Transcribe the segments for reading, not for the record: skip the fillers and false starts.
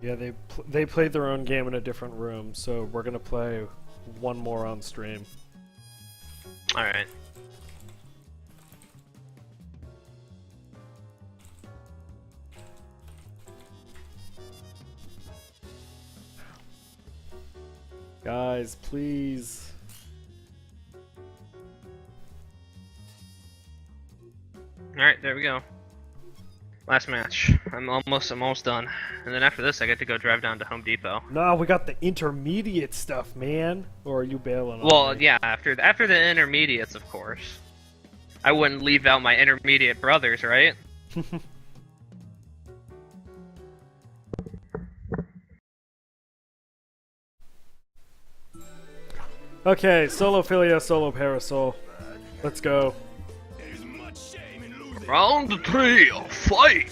Yeah, they played their own game in a different room, so we're gonna play one more on stream. Alright. Guys, please. Alright, there we go. Last match. I'm almost done. And then after this I get to go drive down to Home Depot. No, we got the intermediate stuff, man. Or are you bailing on Well, me? yeah, after the intermediates, of course. I wouldn't leave out my intermediate brothers, right? Okay, solo Philia, solo Parasol. Let's go. Round 3, fight!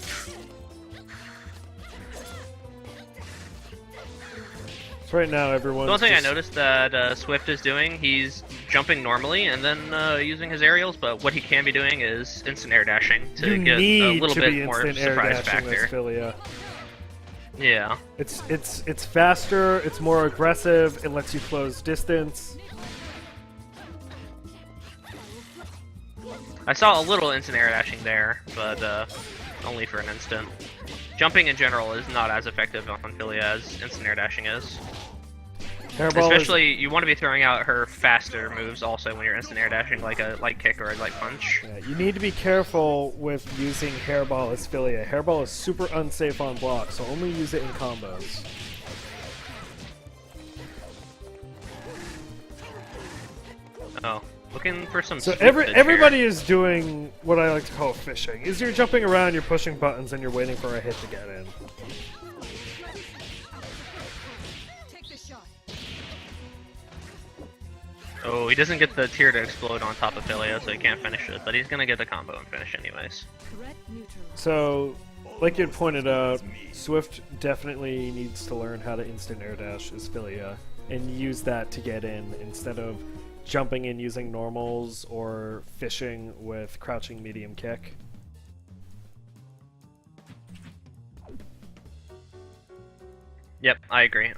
So right now, everyone's The one thing just... I noticed that Swift is doing, he's jumping normally and then using his aerials, but what he can be doing is instant air dashing to get a little bit more surprise factor. Philia. Yeah. It's faster, it's more aggressive, it lets you close distance. I saw a little instant air dashing there, but only for an instant. Jumping in general is not as effective on Philia as instant air dashing is. Especially, you want to be throwing out her faster moves also when you're instant air dashing, like a light kick or a light punch. Yeah, you need to be careful with using Hairball as Philia. Hairball is super unsafe on block, so only use it in combos. Oh, looking for some. So sweet everybody is doing what I like to call fishing. Is you're jumping around, you're pushing buttons, and you're waiting for a hit to get in. Oh, he doesn't get the tier to explode on top of Philia, so he can't finish it, but he's gonna get the combo and finish anyways. So, like you had pointed out, Swift definitely needs to learn how to instant air dash as Philia, and use that to get in instead of jumping in using normals or fishing with crouching medium kick. Yep, I agree.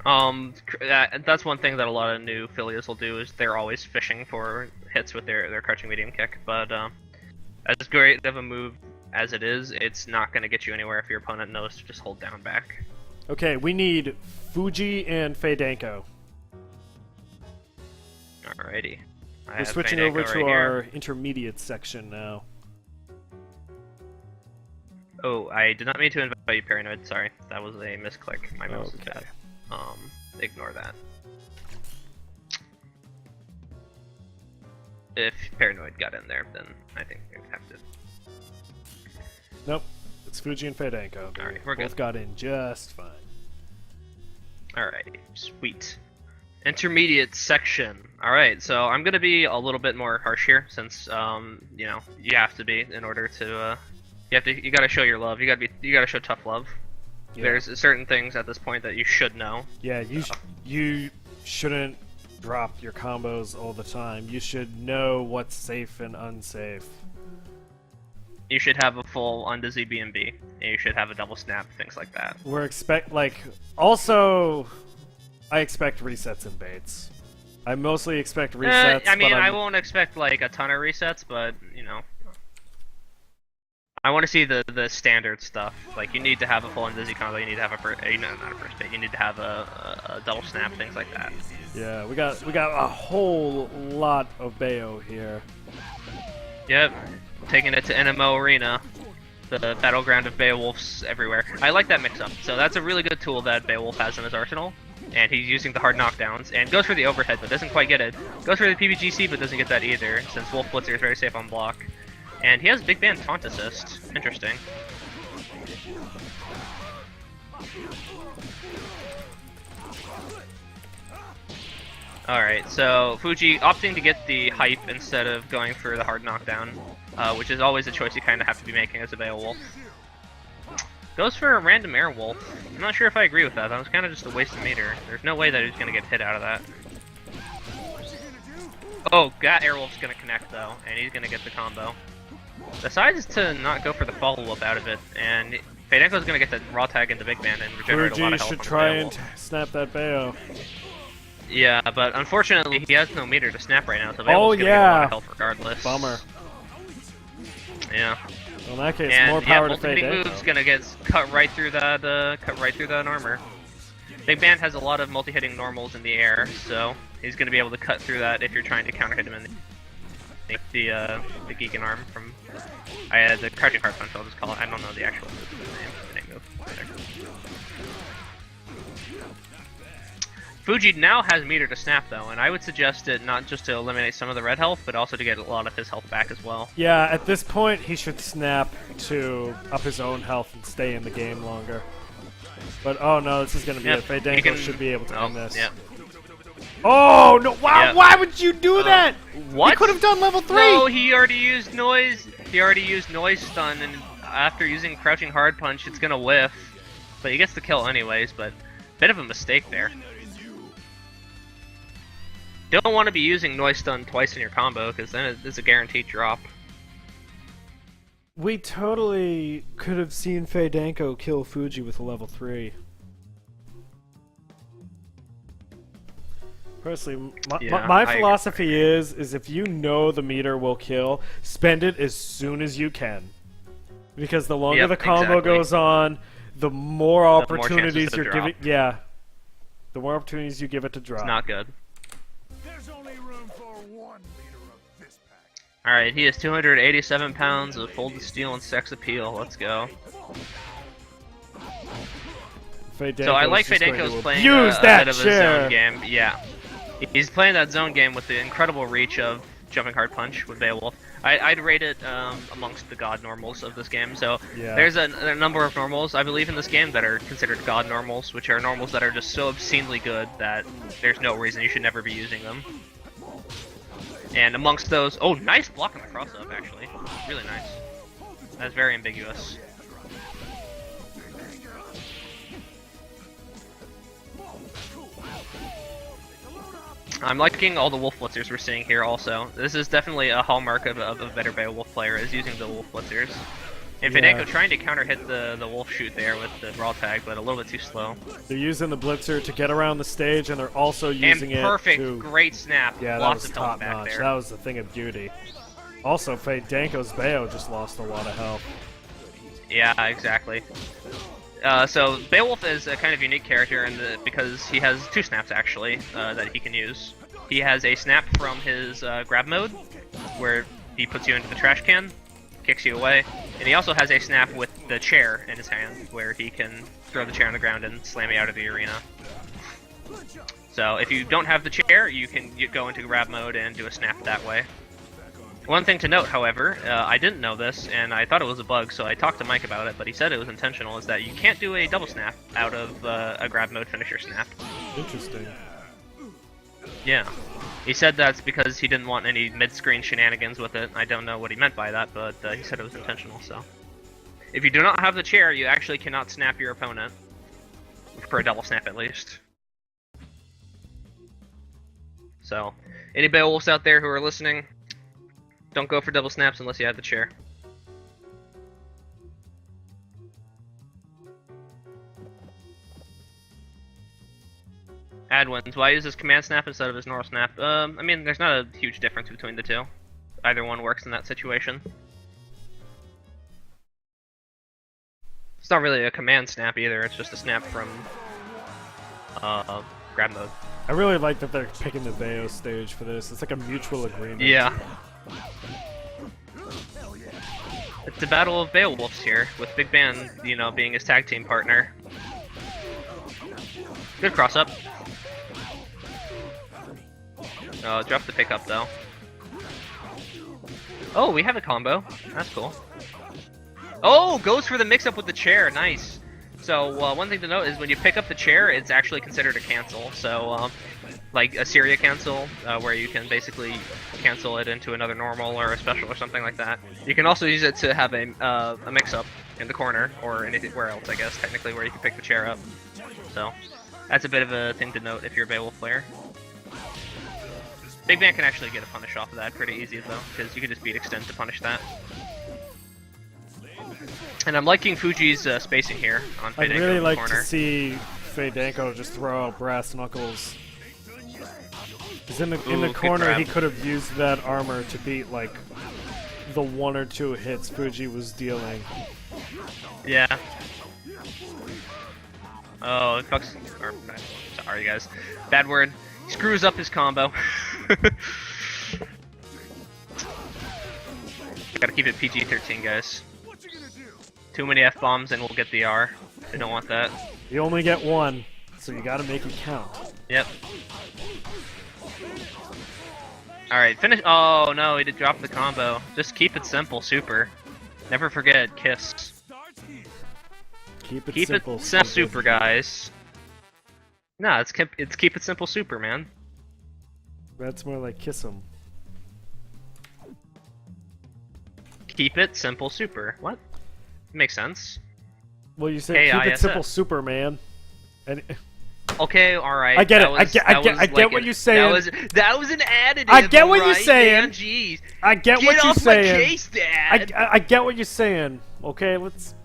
That's one thing that a lot of new Philias will do is they're always fishing for hits with their crouching medium kick. But as great of a move as it is, it's not going to get you anywhere if your opponent knows to just hold down back. Okay, we need Fuji and Faydanko. Alrighty. We're switching over to our intermediate section now. Oh, I did not mean to invite you, Paranoid. Sorry, that was a misclick. My mouse is bad. Ignore that. If Paranoid got in there, then I think we have to. Nope, it's Fuji and Faydanko. Alright, we're both good. got in just fine. Alright, sweet. Intermediate section. Alright, so I'm gonna be a little bit more harsh here, since you know, you have to be in order to you gotta show your love. You gotta show tough love. Yeah. There's certain things at this point that you should know. Yeah, you shouldn't drop your combos all the time. You should know what's safe and unsafe. You should have a full undo ZB&B. And you should have a double snap, things like that. Also, I expect resets and baits. I mostly expect resets. I mean, I won't expect like a ton of resets, but you know. I want to see the standard stuff. Like, you need to have a full Dizzy combo, you need to have not a first bait, you need to have a double snap, things like that. Yeah, we got a whole lot of Bayo here. Yep, taking it to NMO Arena, the battleground of Beowulfs everywhere. I like that mix-up, so that's a really good tool that Beowulf has in his arsenal. And he's using the hard knockdowns, and goes for the overhead, but doesn't quite get it. Goes for the PBGC, but doesn't get that either, since Wolf Blitzer is very safe on block. And he has Big Band Taunt Assist. Interesting. Alright, so Fuji opting to get the hype instead of going for the hard knockdown, which is always a choice you kind of have to be making as a Beowulf. Goes for a random Airwolf. I'm not sure if I agree with that. That was kind of just a waste of meter. There's no way that he's going to get hit out of that. Oh, that Airwolf's going to connect though, and he's going to get the combo. Decides to not go for the follow-up out of it, and Faydanko's gonna get the raw tag into Big Band and regenerate a lot Fuji of health. should from try Beowulf. and snap that Bayo. Yeah, but unfortunately he has no meter to snap right now, so Beowulf's gonna get a lot of health regardless. Bummer. Yeah. Well, in that case, And more power to multi-hitting Faydanko. move's gonna get cut right through that armor. Big Band has a lot of multi-hitting normals in the air, so he's gonna be able to cut through that if you're trying to counter hit him in the Geekin arm from the crouching hard punch. I'll just call it. I don't know the actual name. Fuji now has meter to snap though, and I would suggest it not just to eliminate some of the red health, but also to get a lot of his health back as well. Yeah, at this point, he should snap to up his own health and stay in the game longer. But oh no, this is going to be it. Faydanko should be able to end this. Yep. Oh no! Wow! Yep. Why would you do that? What? He could have done level 3. No, he already used noise. He already used noise stun, and after using crouching hard punch, it's gonna whiff. But he gets the kill anyways. But bit of a mistake there. Don't want to be using noise stun twice in your combo, because then it's a guaranteed drop. We totally could have seen Faydanko kill Fuji with a level 3. Personally, my philosophy is if you know the meter will kill, spend it as soon as you can. Because the longer the combo goes on, the more opportunities you're giving. Yeah, the more opportunities you give it to drop. It's not good. There's only room for 1 liter of this pack. Alright, he has 287 pounds of folded steel and sex appeal. Let's go. So I like Faydanko's playing a bit of a zone game. Yeah. He's playing that zone game with the incredible reach of jumping hard punch with Beowulf. I'd rate it amongst the god normals of this game. So there's a number of normals, I believe, in this game that are considered god normals, which are normals that are just so obscenely good that there's no reason you should never be using them. And amongst those, oh, nice block on the cross-up, actually. Really nice. That's very ambiguous. I'm liking all the wolf blitzers we're seeing here also. This is definitely a hallmark of a better Beowulf player, is using the wolf blitzers. And Faydanko trying to counter hit the wolf shoot there with the raw tag, but a little bit too slow. They're using the blitzer to get around the stage, and they're also using it perfect, to... great snap. Yeah, Lots that was of health top back notch. there. That was the thing of beauty. Also, Faydanko's Bayo just lost a lot of health. Yeah, exactly. So Beowulf is a kind of unique character because he has 2 snaps actually that he can use. He has a snap from his grab mode, where he puts you into the trash can, kicks you away, and he also has a snap with the chair in his hand, where he can throw the chair on the ground and slam you out of the arena. So if you don't have the chair, you can go into grab mode and do a snap that way. One thing to note, however, I didn't know this, and I thought it was a bug, so I talked to Mike about it, but he said it was intentional, is that you can't do a double snap out of a grab mode finisher snap. Interesting. Yeah. He said that's because he didn't want any mid-screen shenanigans with it. I don't know what he meant by that, but he said it was intentional, so. If you do not have the chair, you actually cannot snap your opponent. For a double snap, at least. So, any Beowulfs out there who are listening, don't go for double snaps unless you have the chair. Adwins, why use his command snap instead of his normal snap? I mean, there's not a huge difference between the two. Either one works in that situation. It's not really a command snap either, it's just a snap from grab mode. I really like that they're picking the Bayo stage for this. It's like a mutual agreement. Yeah. It's a battle of Beowulfs here, with Big Band, you know, being his tag team partner. Good cross up. Drop the pickup though. Oh, we have a combo. That's cool. Oh, goes for the mix-up with the chair. Nice. So one thing to note is when you pick up the chair, it's actually considered a cancel. So like a Syria cancel, where you can basically cancel it into another normal or a special or something like that. You can also use it to have a mix-up in the corner or anywhere else, I guess, technically, where you can pick the chair up. So that's a bit of a thing to note if you're a Beowulf player. Big Band can actually get a punish off of that pretty easy though, because you can just beat extend to punish that. And I'm liking Fuji's spacing here on Faydanko I'd really in the like corner. to see Faydanko just throw out brass knuckles. Because in the Ooh, corner, good he grab. could have used that armor to beat like the 1 or 2 hits Fuji was dealing. Yeah. Oh, it fucks. Or, sorry, guys. Bad word. Screws up his combo. Gotta keep it PG-13, guys. What you gonna do? Too many F-bombs and we'll get the R. They don't want that. You only get 1, so you gotta make it count. Yep. Alright, finish. Oh no, he did drop the combo. Just keep it simple, super. Never forget, kiss. Starts here. Keep it Keep simple. it simple, stupid. super, guys. Nah, it's keep it simple, super, man. That's more like kiss 'em. Keep it simple, super. What? Makes sense. Well, you said keep it K-I-S-S. simple, Superman. And Okay, alright. I get that it, was- I get- that I get- was I get like what an- you're saying. That was an additive. I get what you're alright, saying. Man, jeez. I get Get what you're off my saying. case, Dad. I get what you're saying. Okay, let's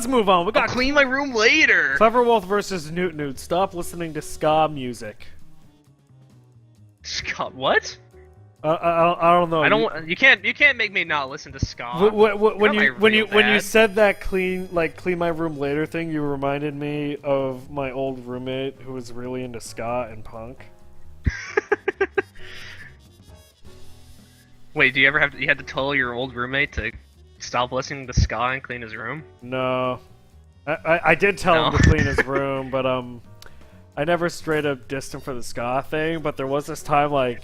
move on. We I'll got clean my room later. Cleverwolf versus Noot. Stop listening to ska music. Scott, what? I don't know. I don't. You can't make me not listen to ska. When You're you my when you real when you dad. said that clean my room later thing, you reminded me of my old roommate who was really into ska and punk. Wait, do you ever you had to tell your old roommate to stop listening to ska and clean his room? No, I did tell him No. to clean his room, but I never straight up dissed him for the ska thing. But there was this time, like,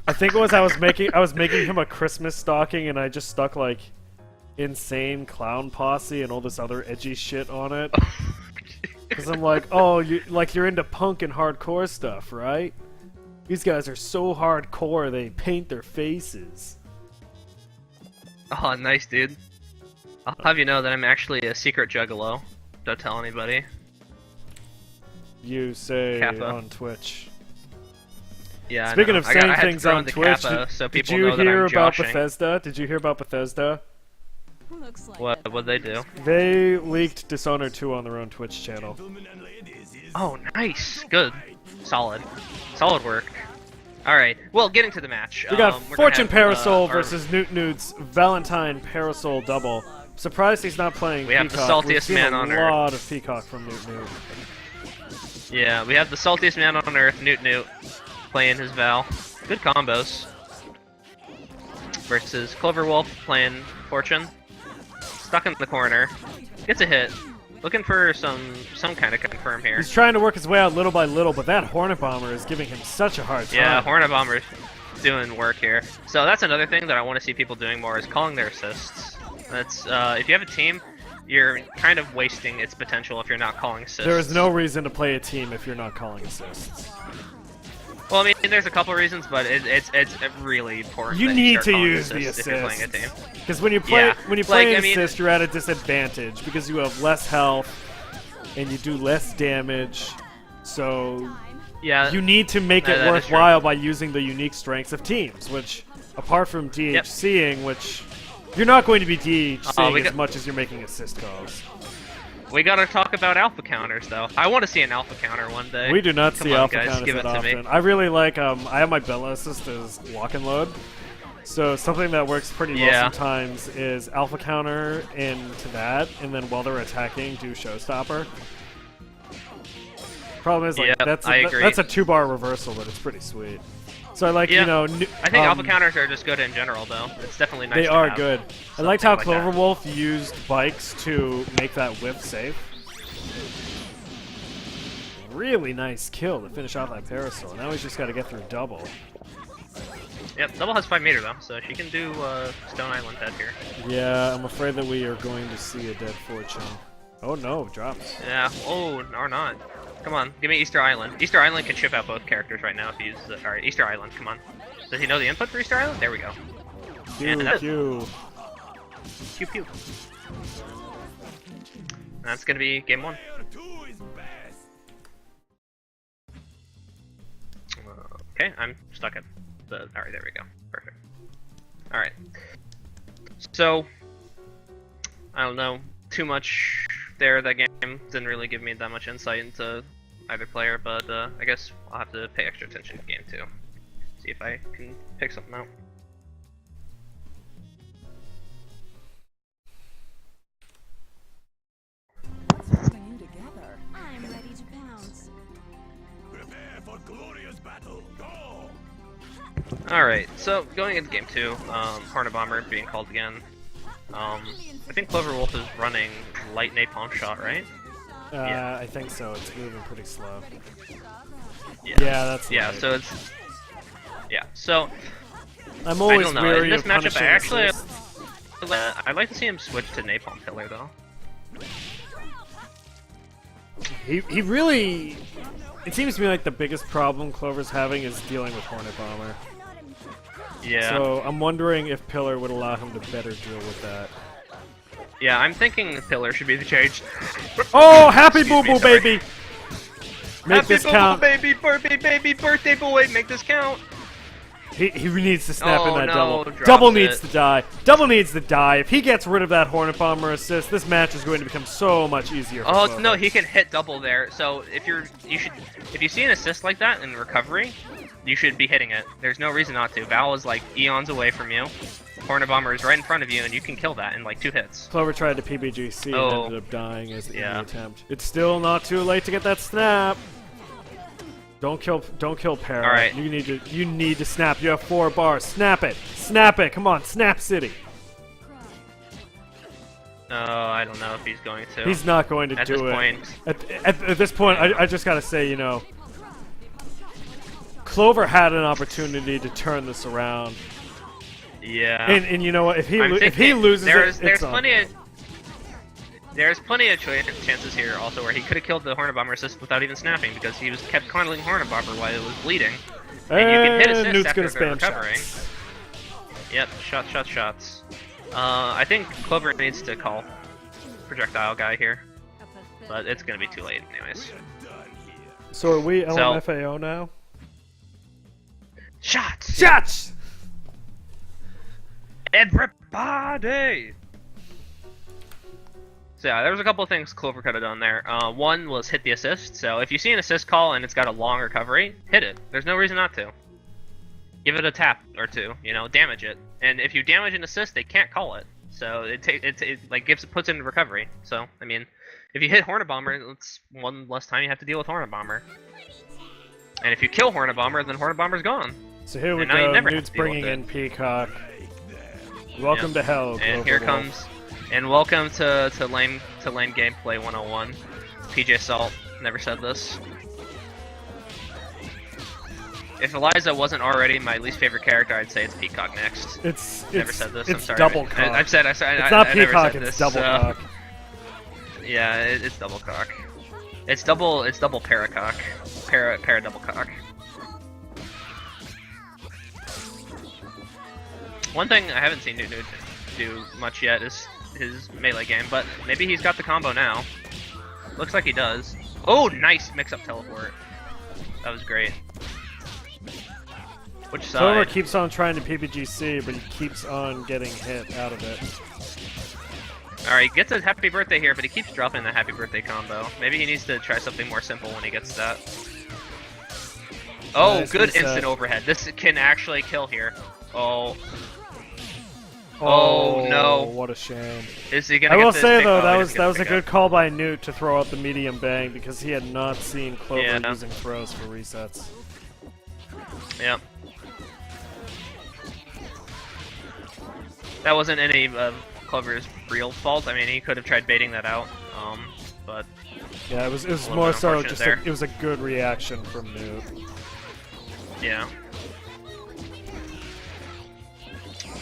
I think it was I was making him a Christmas stocking, and I just stuck like Insane Clown Posse and all this other edgy shit on it. Because I'm like, oh, you're into punk and hardcore stuff, right? These guys are so hardcore they paint their faces. Oh, nice, dude. I'll have you know that I'm actually a secret juggalo. Don't tell anybody. You say Kappa. on Twitch. Yeah. I Speaking know. of I saying had to things throw in on the Twitch, Kappa so did people you know that hear I'm about joshing. Bethesda? Did you hear about Bethesda? Looks like What? What'd they do? They leaked Dishonored 2 on their own Twitch channel. Oh, nice. Good. Solid. Solid work. Alright, well, getting to the match. We got we're gonna Fortune have, Parasol our- versus Noot's Valentine Parasol double. Surprised he's not playing We have the Peacock. We've saltiest seen man a on Earth. lot of Peacock from Noot. Yeah, we have the saltiest man on earth, Noot, playing his Val. Good combos. Versus Cleverwolf playing Fortune. Stuck in the corner. Gets a hit. Looking for some kind of confirm here. He's trying to work his way out little by little, but that Hornet Bomber is giving him such a hard time. Yeah, Hornet Bomber's doing work here. So that's another thing that I want to see people doing more is calling their assists. That's if you have a team, you're kind of wasting its potential if you're not calling assists. There is no reason to play a team if you're not calling assists. Well, I mean, there's a couple reasons, but it's really important. You that need start to calling use the assists if you're playing a assists. team. Because when you play Yeah, an I mean- assist, you're at a disadvantage because you have less health and you do less damage. So Yeah, you need to make it that is true. worthwhile by using the unique strengths of teams, which, apart from DHCing, which you're not going to be DHCing we as got- much as you're making assist calls. we gotta talk about alpha counters, though. I want to see an alpha counter one day. We do not Come see on, alpha guys, counters give that it to me. often. I really like, I have my Bella assist as lock and load. So something that works pretty well Yeah. sometimes is alpha counter into that, and then while they're attacking, do showstopper. Problem is, like, Yep, I agree. that's a 2-bar reversal, but it's pretty sweet. So I like, Yeah. you know, I think alpha counters are just good in general, though. It's definitely nice. they to are have good. I liked how something like that. Cloverwolf used bikes to make that whip safe. Really nice kill to finish off that parasol. Now he's just got to get through double. Yep, double has 5 meter though, so she can do Stone Island dead here. Yeah, I'm afraid that we are going to see a dead Fortune. Oh no, drops. Yeah. Oh, or not. Come on, give me Easter Island. Easter Island can chip out both characters right now if he uses it. Alright, Easter Island, come on. Does he know the input for Easter Island? There we go. Q, Yeah, that's- Q. Pew pew. That's gonna be game 1. Okay, I'm stuck at the. Alright, there we go. Perfect. Alright. So, I don't know too much there. That game didn't really give me that much insight into either player, but I guess I'll have to pay extra attention to game 2. See if I can pick something out. Let's bring you together. I'm ready to pounce. Prepare for glorious battle. Go! Alright, so going into game 2, Hornibomber being called again. I think cleverwolf is running light napalm shot, right? Yeah. I think so. It's moving pretty slow. Yeah, that's yeah. light. So it's so I'm I always don't know. weary In this of matchup, punishing I actually assists. I'd like to see him switch to napalm pillar though. He really. It seems to me like the biggest problem Clover's having is dealing with Hornet Bomber. Yeah. So I'm wondering if Pillar would allow him to better deal with that. Yeah, I'm thinking pillar should be the change. Oh, happy Excuse boo me, boo, sorry. baby! Make Happy this boo-boo, count. baby, birthday boy, make this count. He needs to snap in Oh, that no, double. drops Double needs it. to die. Double needs to die. If he gets rid of that Hornet Bomber assist, this match is going to become so much easier. For Oh Clover. no, he can hit double there. So if you see an assist like that in recovery, you should be hitting it. There's no reason not to. Val is like eons away from you. Hornet Bomber is right in front of you, and you can kill that in like 2 hits. Clover tried to PBGC and Oh. ended up dying as the Yeah. attempt. It's still not too late to get that snap. Don't kill Para. All right. You need to snap. You have 4 bars. Snap it. Snap it. Come on, Snap City. Oh, I don't know if he's going to. He's not going to At do this it. point. At this point, I just gotta say, you know, Clover had an opportunity to turn this around, Yeah. and you know what? If he I'm if he thinking loses there's it, it's on plenty him. of chances here also where he could have killed the Hornet Bomber assist without even snapping because he was kept coddling Hornet Bomber while it was bleeding. And you can hit assist Noot's after gonna the spam recovery. shots. Yep, shots. I think Clover needs to call projectile guy here, but it's gonna be too late anyways. So are we LMFAO now? Shots! Shots! Everybody! So yeah, there was a couple of things Clover could have done there. One was hit the assist, so if you see an assist call and it's got a long recovery, hit it. There's no reason not to. Give it a tap or two, you know, damage it. And if you damage an assist, they can't call it. So it like puts it into recovery. So, I mean, if you hit Hornet Bomber, it's one less time you have to deal with Hornet Bomber. And if you kill Hornet Bomber, then Hornet Bomber's gone. So here we And now you go. never have Noot's to deal with bringing it. in Peacock. Welcome to hell, And Clover here Wolf. comes, and welcome to lame gameplay 101. PJ Salt never said this. If Eliza wasn't already my least favorite character, I'd say it's Peacock next. Never said this. I'm It's sorry. double cock. I've said. It's I not never Peacock. said It's this, double so- cock. Yeah, it's double cock. It's double paracock. Para double cock. One thing I haven't seen Noot do much yet is his melee game, but maybe he's got the combo now. Looks like he does. Oh, nice mix-up teleport. That was great. Which Clover side? keeps on trying to PBGC, but he keeps on getting hit out of it. Alright, he gets a happy birthday here, but he keeps dropping the happy birthday combo. Maybe he needs to try something more simple when he gets that. Oh, Nice good reset. instant overhead. This can actually kill here. Oh. Oh, no. What a shame. Is he gonna I get will this say pick? though, Oh, that he was doesn't that get was the a pick good call by Noot to throw out the medium bang because he had not seen Clover Yeah. using throws for resets. up. Yep. That wasn't any of Clover's real fault. I mean, he could have tried baiting that out. But Yeah, it was little more bit so unfortunate just there. it was a good reaction from Noot. yeah.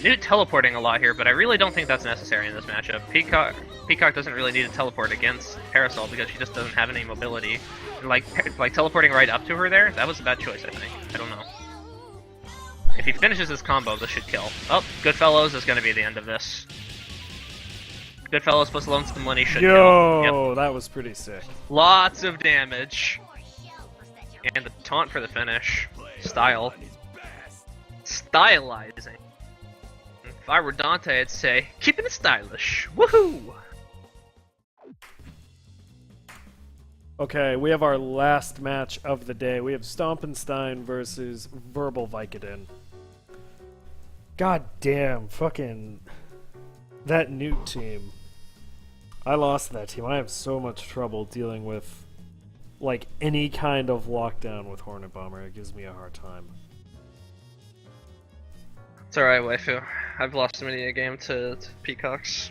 Noot teleporting a lot here, but I really don't think that's necessary in this matchup. Peacock doesn't really need to teleport against Parasol because she just doesn't have any mobility. And like teleporting right up to her there, that was a bad choice, I think. I don't know. If he finishes this combo, this should kill. Oh, Goodfellows is going to be the end of this. Goodfellows plus Lonesome Lenny should kill. Yep. Yo, that was pretty sick. Lots of damage. And the taunt for the finish. Style. Stylizing. If I were Dante, I'd say, keeping it stylish. Woohoo! Okay, we have our last match of the day. We have Stompinstein versus Verbal Vicodin. God damn, fucking... that Newt team. I lost that team. I have so much trouble dealing with, like, any kind of lockdown with Hornet Bomber. It gives me a hard time. It's alright, Waifu. I've lost many a game to Peacocks.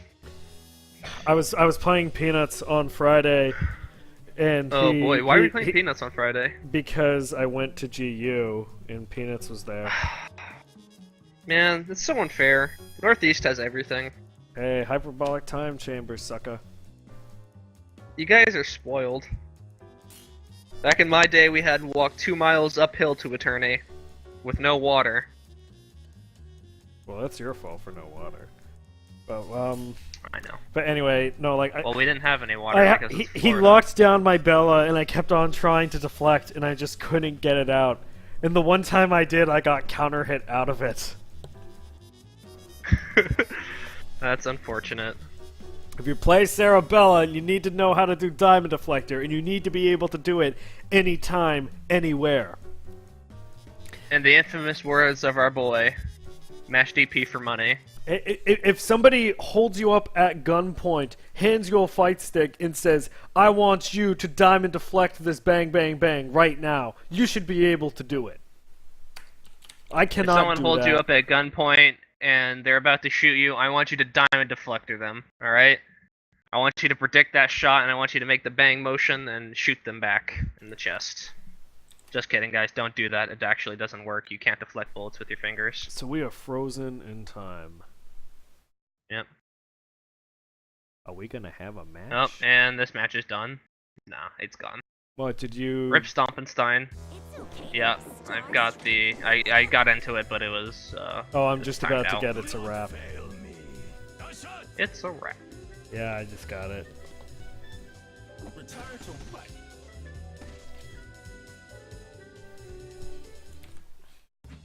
I was playing Peanuts on Friday, and Oh boy, why were you playing Peanuts on Friday? Because I went to GU, and Peanuts was there. Man, it's so unfair. Northeast has everything. Hey, hyperbolic time chamber, sucker. You guys are spoiled. Back in my day, we had to walk 2 miles uphill to Eternity with no water. Well, that's your fault for no water. But I know. But anyway, no, like Well, we didn't have any water because it's he Florida. locked down my Bella, and I kept on trying to deflect, and I just couldn't get it out. And the one time I did, I got counter hit out of it. That's unfortunate. If you play Sarabella, you need to know how to do Diamond Deflector, and you need to be able to do it anytime, anywhere. In the infamous words of our boy, mash DP for money. If somebody holds you up at gunpoint, hands you a fight stick, and says, I want you to Diamond Deflect this bang bang bang right now, you should be able to do it. I cannot If someone do holds that. you up at gunpoint and they're about to shoot you, I want you to Diamond Deflector them, alright? I want you to predict that shot, and I want you to make the bang motion and shoot them back in the chest. Just kidding, guys. Don't do that. It actually doesn't work. You can't deflect bullets with your fingers. So we are frozen in time. Yep. Are we gonna have a match? Oh, and this match is done. Nah, it's gone. What, did you... Rip Stompinstein. Yeah, I've got the... I got into it, but it was, Oh, I'm it's just timed about to out. get it to wrap. It's a wrap. Yeah, I just got it.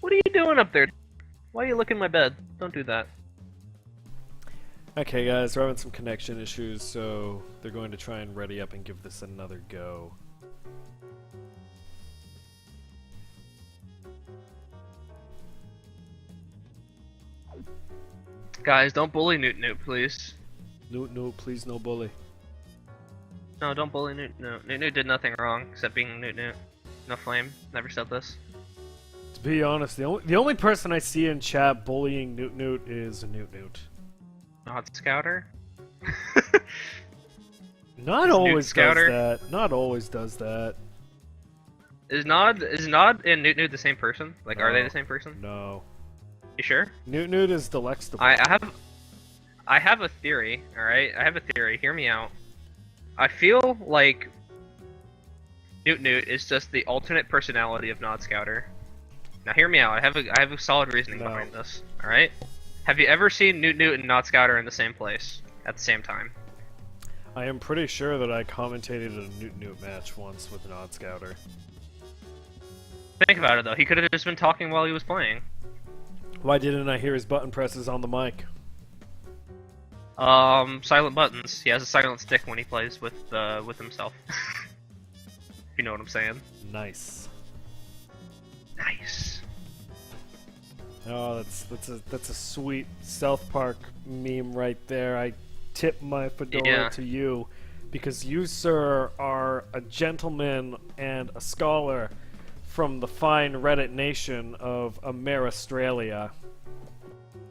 What are you doing up there? Why are you looking at my bed? Don't do that. Okay, guys, we're having some connection issues, so they're going to try and ready up and give this another go. Guys, don't bully Noot, please. No, please, no bully. No, don't bully Noot. Noot did nothing wrong except being Noot. No flame. Never said this. To be honest, the only person I see in chat bullying Noot is Noot. Not Scouter. Not Is always does Scouter? that. Not always does that. Is Nod and Noot the same person? Like, are they No. the same person? No. You sure? Noot is Delectable. I have a theory. All right, I have a theory. Hear me out. I feel like Noot is just the alternate personality of Nod Scouter. Now, hear me out. I have a solid reasoning No. behind this. All right. Have you ever seen Noot and Nod Scouter in the same place at the same time? I am pretty sure that I commentated a Noot match once with Nod Scouter. Think about it though. He could have just been talking while he was playing. Why didn't I hear his button presses on the mic? Silent buttons. He has a silent stick when he plays with himself. If you know what I'm saying. Nice. Nice. Oh, that's a sweet South Park meme right there. I tip my fedora Yeah. to you, because you, sir, are a gentleman and a scholar from the fine Reddit nation of Ameristralia.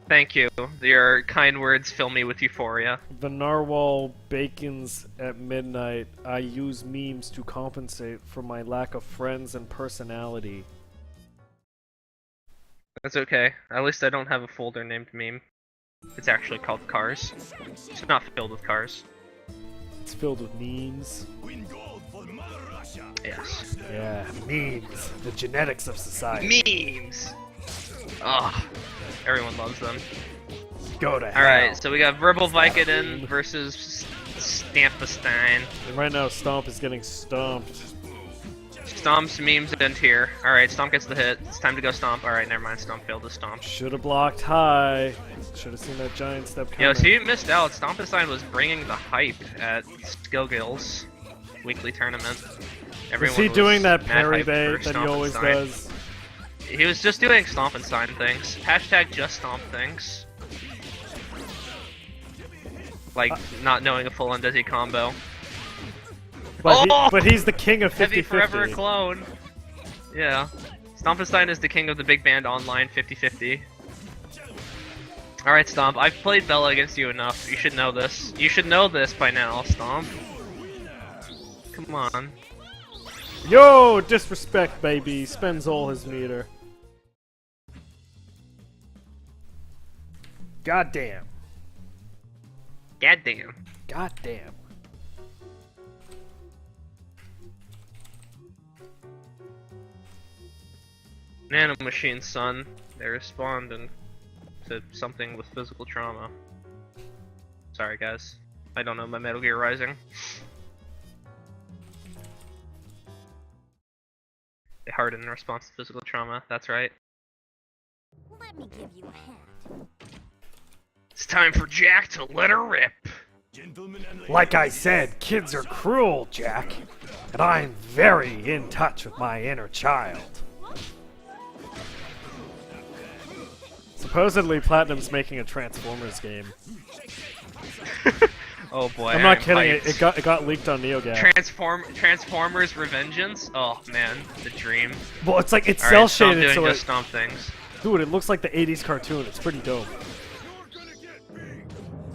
Thank you. Your kind words fill me with euphoria. The narwhal bacons at midnight. I use memes to compensate for my lack of friends and personality. That's okay. At least I don't have a folder named meme. It's actually called Cars. It's not filled with cars. It's filled with memes. Yes. Yeah, memes. The genetics of society. Memes! Ugh. Everyone loves them. Go to hell. Alright, so we got Verbal Vicodin versus Stompinstein. And right now, Stomp is getting stomped. Stomp's memes end here. Alright, Stomp gets the hit. It's time to go Stomp. Alright, never mind. Stomp failed to Stomp. Should have blocked high. Should have seen that giant step coming. Yo, so you missed out. Stompinstein was bringing the hype at Skill Gills. weekly tournament. Is Everyone he was doing that mad parry hyped bait for that he always Stompinstein. does? He was just doing Stompinstein things. Hashtag just stomp things. Like, not knowing a full on Desi combo. But, Oh! but he's the king of 50-50. Heavy forever clone. Yeah. Stompinstein is the king of the big band online 50-50. Alright, Stomp. I've played Bella against you enough. You should know this. You should know this by now, Stomp. Come on. Yo, disrespect, baby. Spends all his meter. Goddamn. Goddamn. Goddamn. Nano Machine, son. They responding to something with physical trauma. Sorry, guys. I don't know my Metal Gear Rising. They harden in response to physical trauma. That's right. Let me give you a hint. It's time for Jack to let her rip. Like I said, kids are cruel, Jack. And I'm very in touch with my inner child. Supposedly, Platinum's making a Transformers game. Oh boy, I'm not I'm kidding. hyped. It got leaked on NeoGAF. Transformers Revengeance? Oh man, the dream. Well, it's like it's Alright, cell Stomp shaded, doing so just it, Stomp things. dude, it looks like the '80s cartoon. It's pretty dope.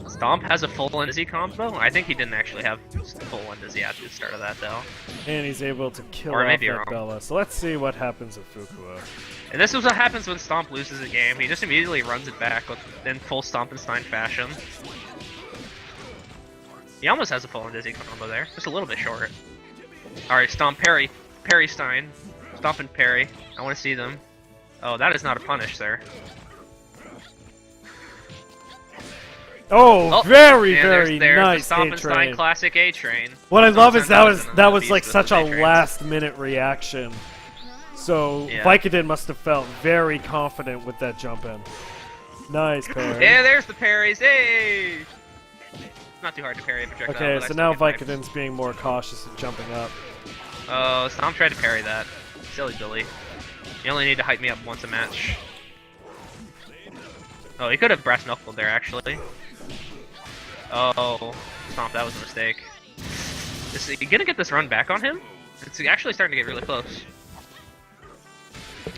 Stomp has a full Dizzy combo? I think he didn't actually have full Dizzy at the start of that though. And he's able to kill Or off maybe that wrong. Bella. So let's see what happens with Fukuo. And this is what happens when Stomp loses a game. He just immediately runs it back in full Stompinstein fashion. He almost has a full Dizzy combo there. Just a little bit short. Alright, Stomp parry. Parry Stein. Stomp and parry. I want to see them. Oh, that is not a punish there. Oh, Oh, very, and very there's nice the Stompinstein A-Train. classic A-Train. What I love is that was Stompinstein like beast such with a those A-Trains. last minute reaction. So Yeah. Vicodin must have felt very confident with that jump in. Nice parry. Yeah, there's the parries. Hey! Not too hard to parry a projectile. Okay, but I so still now get vibes. Vicodin's being more cautious and jumping up. Oh, Stomp tried to parry that. Silly Billy. You only need to hype me up once a match. Oh, he could have brass knuckled there, actually. Oh, Stomp, that was a mistake. Is he gonna get this run back on him? It's actually starting to get really close.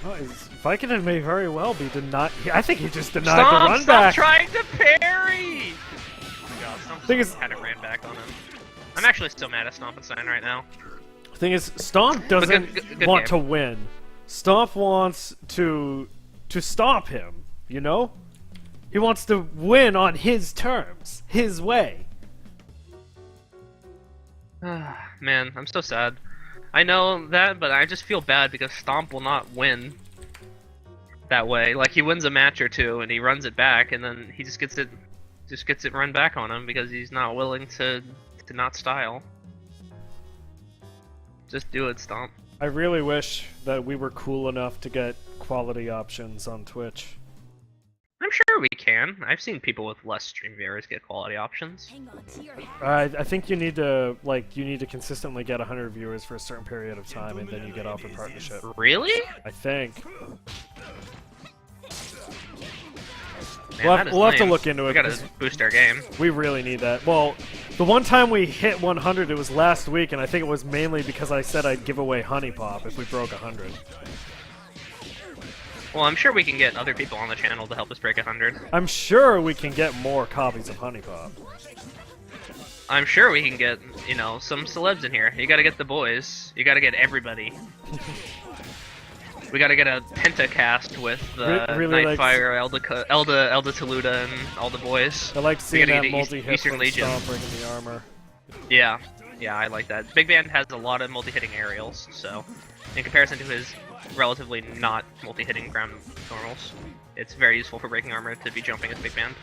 Oh, Vicodin may very well be denied. I think he just denied Stomp! the run Stop back. trying to parry! Oh my god, Stomp Thing is- had it ran back on him. I'm actually so mad at Stompinstein right now. Thing is, Stomp doesn't good want game. to win. Stomp wants to stop him, you know? He wants to win on his terms, his way. Man, I'm so sad. I know that, but I just feel bad because Stomp will not win that way. Like, he wins a match or two and he runs it back, and then he just gets it run back on him because he's not willing to not style. Just do it, Stomp. I really wish that we were cool enough to get quality options on Twitch. I'm sure we can. I've seen people with less stream viewers get quality options. Hang on to your hat. I think you need to consistently get 100 viewers for a certain period of time, and then you get offered partnership. Really? I think. Man, We'll that is we'll have to lame. look into it. We gotta 'Cause boost our game. we really need that. Well, the one time we hit 100, it was last week, and I think it was mainly because I said I'd give away Honey Pop if we broke 100. Well, I'm sure we can get other people on the channel to help us break 100. I'm sure we can get more copies of Honey Pop. I'm sure we can get, you know, some celebs in here. You gotta get the boys. You gotta get everybody. We gotta get a pentacast with really likes- Nightfire, Elda Toluda, and all the boys. I like seeing gotta that get multi-hit Eastern from Legion. Stomp breaking the armor. Yeah, I like that. Big Band has a lot of multi-hitting aerials, so in comparison to his relatively not multi-hitting ground normals, it's very useful for breaking armor to be jumping as Big Band.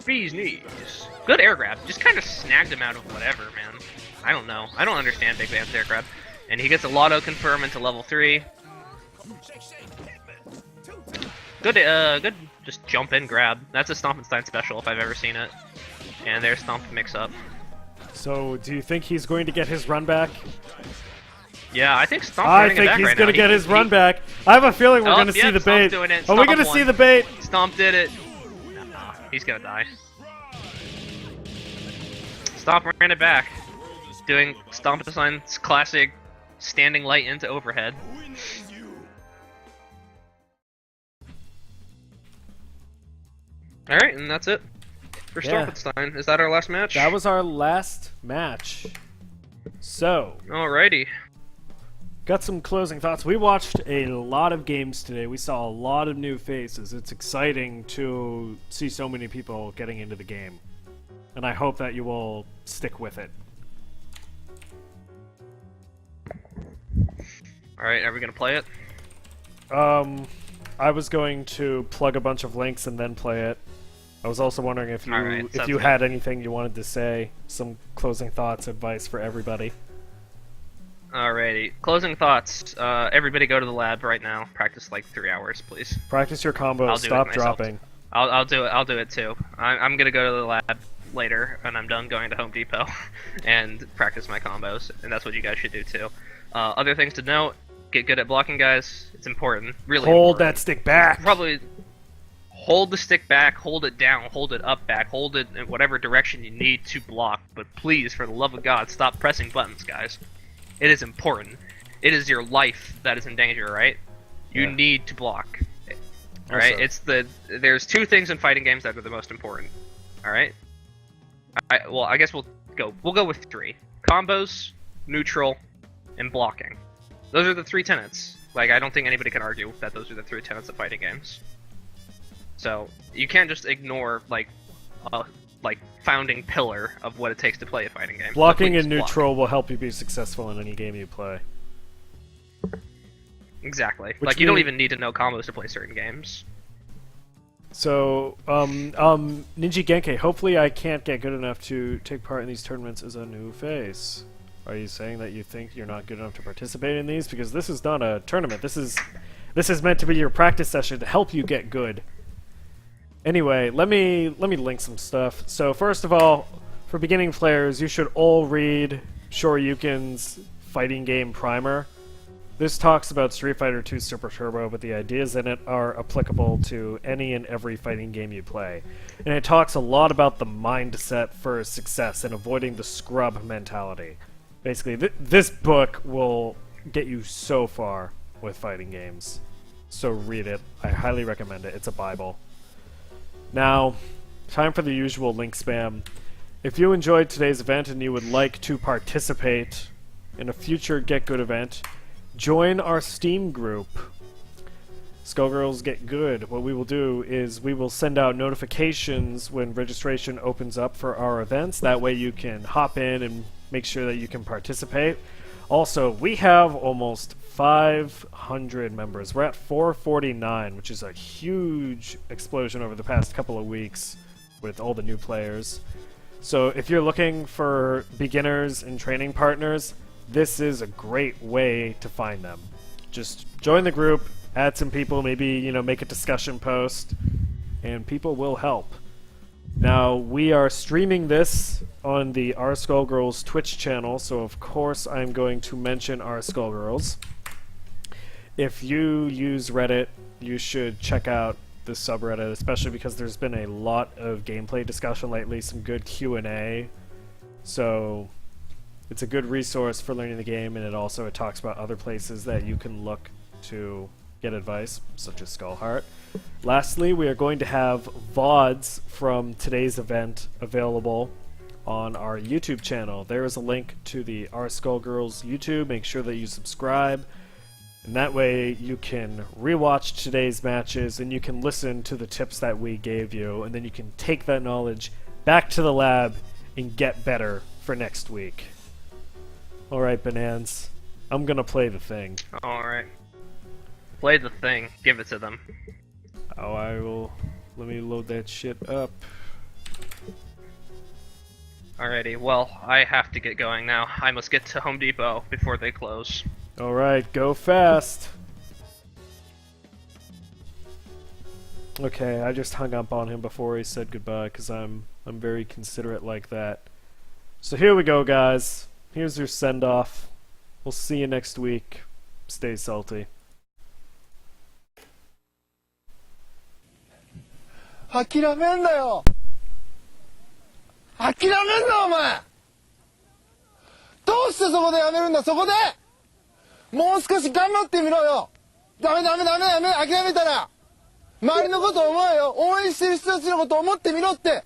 Bee's knees. Good air grab. Just kind of snagged him out of whatever, man. I don't know. I don't understand Big Band's air grab. And he gets a Lotto confirm into level 3. Good, just jump in grab. That's a Stompinstein special if I've ever seen it. And there's Stomp mix up. So, do you think he's going to get his run back? Yeah, I think Stomp's I running it think back he's right going to now. get his run back. I have a feeling we're Oh, going to see yeah, the Stomp's bait. doing it. Are we Stomp going to won. see the bait? Stomp did it. Nah, he's gonna die. Stomp ran it back. Doing Stompinstein's classic standing light into overhead. Alright, and that's it for Yeah. Stompinstein. Is that our last match? That was our last match. So, Alrighty. got some closing thoughts. We watched a lot of games today. We saw a lot of new faces. It's exciting to see so many people getting into the game. And I hope that you will stick with it. Alright, are we gonna play it? I was going to plug a bunch of links and then play it. I was also wondering if you Alright, if sounds you good. had anything you wanted to say, some closing thoughts, advice for everybody. Alrighty. Closing thoughts. Everybody go to the lab right now. Practice like 3 hours, please. Practice your combos, I'll do it stop myself. dropping. I'll do it. I'll do it too. I'm gonna go to the lab later, and I'm done going to Home Depot and practice my combos, and that's what you guys should do too. Other things to note: get good at blocking, guys. It's important. Really. Hold important. that stick back. Probably hold the stick back, hold it down, hold it up back, hold it in whatever direction you need to block. But please, for the love of God, stop pressing buttons, guys. It is important. It is your life that is in danger, right? You Yeah. need to block. Alright? Also- There's two things in fighting games that are the most important. Alright? Well, I guess we'll go with 3. Combos, neutral, and blocking. Those are the 3 tenets. Like, I don't think anybody can argue that those are the 3 tenets of fighting games. So, you can't just ignore, like founding pillar of what it takes to play a fighting game. Blocking Please and block. neutral will help you be successful in any game you play. Exactly. Which Like, you don't mean- even need to know combos to play certain games. So, Ninja Genkai, hopefully I can't get good enough to take part in these tournaments as a new face. Are you saying that you think you're not good enough to participate in these? Because this is not a tournament. This is meant to be your practice session to help you get good. Anyway, let me link some stuff. So first of all, for beginning players, you should all read Shoryuken's fighting game primer. This talks about Street Fighter II Super Turbo, but the ideas in it are applicable to any and every fighting game you play. And it talks a lot about the mindset for success and avoiding the scrub mentality. Basically, this book will get you so far with fighting games. So read it. I highly recommend it. It's a Bible. Now, time for the usual link spam. If you enjoyed today's event and you would like to participate in a future Get Good event, join our Steam group, Skullgirls Get Good. What we will do is we will send out notifications when registration opens up for our events. That way you can hop in and make sure that you can participate. Also, we have almost 500 members. We're at 449, which is a huge explosion over the past couple of weeks with all the new players. So if you're looking for beginners and training partners, this is a great way to find them. Just join the group, add some people, maybe, make a discussion post, and people will help. Now, we are streaming this on the Our Skullgirls Twitch channel, so of course I'm going to mention Our Skullgirls. If you use Reddit, you should check out the subreddit, especially because there's been a lot of gameplay discussion lately, some good Q&A. So it's a good resource for learning the game, and it talks about other places that you can look to get advice, such as Skullheart. Lastly, we are going to have VODs from today's event available on our YouTube channel. There is a link to the Our Skullgirls YouTube. Make sure that you subscribe, and that way you can rewatch today's matches and you can listen to the tips that we gave you, and then you can take that knowledge back to the lab and get better for next week. Alright, Bonanze, I'm gonna play the thing. Alright. Play the thing. Give it to them. Oh, I will. Let me load that shit up. Alrighty, well, I have to get going now. I must get to Home Depot before they close. Alright, go fast! Okay, I just hung up on him before he said goodbye, because I'm very considerate like that. So here we go, guys. Here's your send-off. We'll see you next week. Stay salty. 諦めんなよ。諦めんなお前。どうしてそこでやめるんだ、そこで。もう少し頑張ってみろよ。ダメ、諦めたら。周りのこと思えよ。応援してる人たちのこと思ってみろって。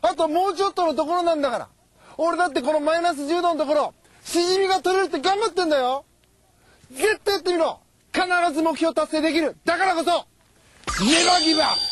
あともうちょっとのところなんだから。俺だってこのマイナス10度のところ、しじみが取れるって頑張ってんだよ。絶対やってみろ。必ず目標達成できる。だからこそ、ネバーギブアップ。